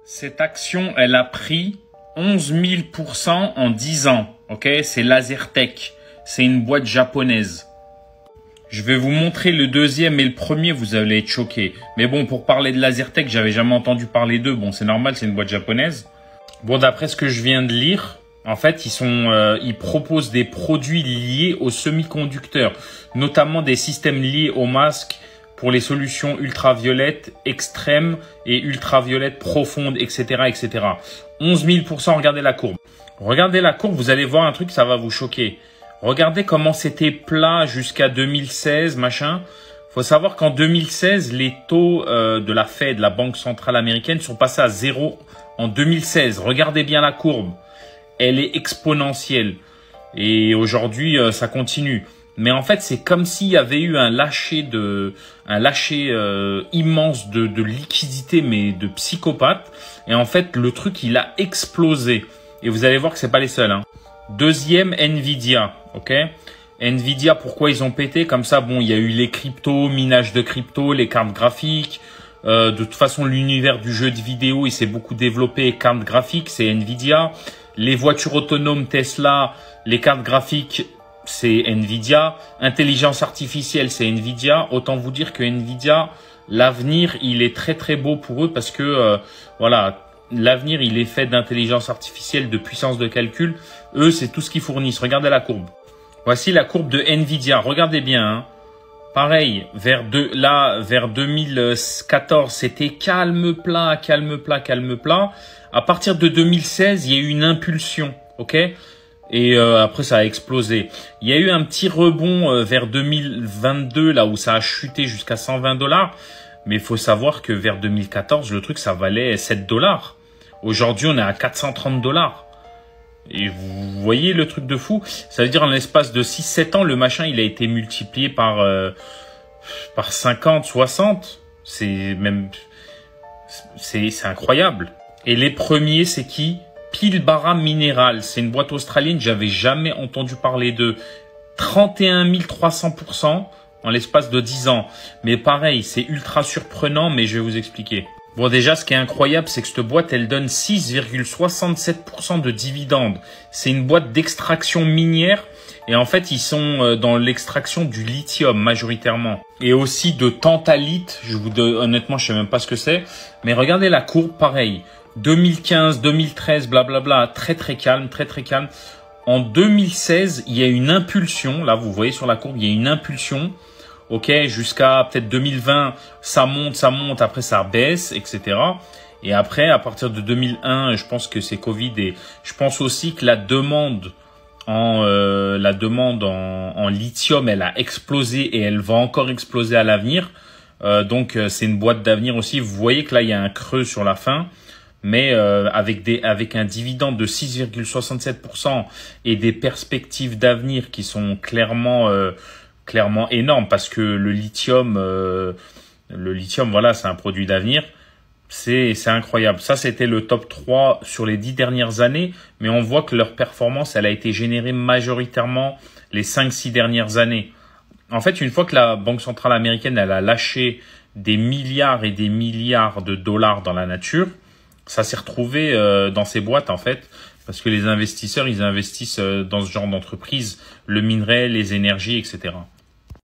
Cette action, elle a pris 11 000% en 10 ans. Ok, c'est Lasertech. C'est une boîte japonaise. Je vais vous montrer le deuxième et le premier, vous allez être choqués. Mais bon, pour parler de Lasertech, j'avais jamais entendu parler d'eux. Bon, c'est normal, c'est une boîte japonaise. Bon, d'après ce que je viens de lire, en fait, ils proposent des produits liés aux semi-conducteurs, notamment des systèmes liés aux masques pour les solutions ultraviolettes extrêmes et ultraviolettes profondes, etc., etc. 11 000%, regardez la courbe. Regardez la courbe, vous allez voir un truc, ça va vous choquer. Regardez comment c'était plat jusqu'à 2016, machin. Faut savoir qu'en 2016, les taux de la Fed, la Banque centrale américaine, sont passés à 0 en 2016. Regardez bien la courbe. Elle est exponentielle. Et aujourd'hui, ça continue. Mais en fait, c'est comme s'il y avait eu un lâcher immense de liquidité, mais de psychopathe. Et en fait, le truc, il a explosé. Et vous allez voir que c'est pas les seuls, hein. Deuxième, Nvidia, ok. Nvidia, pourquoi ils ont pété? Comme ça, bon, il y a eu les cryptos, minage de crypto, les cartes graphiques. De toute façon, l'univers du jeu de vidéo, il s'est beaucoup développé. Cartes graphiques, c'est Nvidia. Les voitures autonomes Tesla, les cartes graphiques, c'est Nvidia. Intelligence artificielle, c'est Nvidia. Autant vous dire que Nvidia, l'avenir, il est très très beau pour eux parce que voilà, l'avenir, il est fait d'intelligence artificielle, de puissance de calcul. Eux, c'est tout ce qu'ils fournissent. Regardez la courbe. Voici la courbe de Nvidia. Regardez bien, hein. Pareil, vers 2014, c'était calme plat, calme plat, calme plat. À partir de 2016, il y a eu une impulsion, ok? Et après, ça a explosé. Il y a eu un petit rebond vers 2022, là où ça a chuté jusqu'à 120 $. Mais il faut savoir que vers 2014, le truc, ça valait 7 $. Aujourd'hui, on est à 430 $. Et vous voyez le truc de fou? Ça veut dire en l'espace de 6-7 ans, le machin, il a été multiplié par 50, 60. C'est incroyable. Et les premiers, c'est qui? Pilbara Mineral. C'est une boîte australienne, j'avais jamais entendu parler d'eux. 31 300% en l'espace de 10 ans. Mais pareil, c'est ultra surprenant, mais je vais vous expliquer. Bon, déjà, ce qui est incroyable, c'est que cette boîte, elle donne 6,67% de dividendes. C'est une boîte d'extraction minière. Et en fait, ils sont dans l'extraction du lithium majoritairement. Et aussi de tantalite. Honnêtement, je sais même pas ce que c'est. Mais regardez la courbe, pareil. 2015, 2013, blablabla, très très calme, très très calme. En 2016, il y a une impulsion. Là, vous voyez sur la courbe, il y a une impulsion. Ok, jusqu'à peut-être 2020, ça monte, après ça baisse, etc. Et après, à partir de 2001, je pense que c'est Covid et je pense aussi que la demande en lithium, elle a explosé et elle va encore exploser à l'avenir. Donc, c'est une boîte d'avenir aussi. Vous voyez que là, il y a un creux sur la fin. Mais avec un dividende de 6,67% et des perspectives d'avenir qui sont clairement énormes parce que le lithium, voilà, c'est un produit d'avenir. C'est incroyable. Ça, c'était le top 3 sur les 10 dernières années, mais on voit que leur performance, elle a été générée majoritairement les 5-6 dernières années. En fait, une fois que la Banque centrale américaine, elle a lâché des milliards et des milliards de dollars dans la nature, ça s'est retrouvé dans ces boîtes, en fait, parce que les investisseurs, ils investissent dans ce genre d'entreprise, le minerai, les énergies, etc.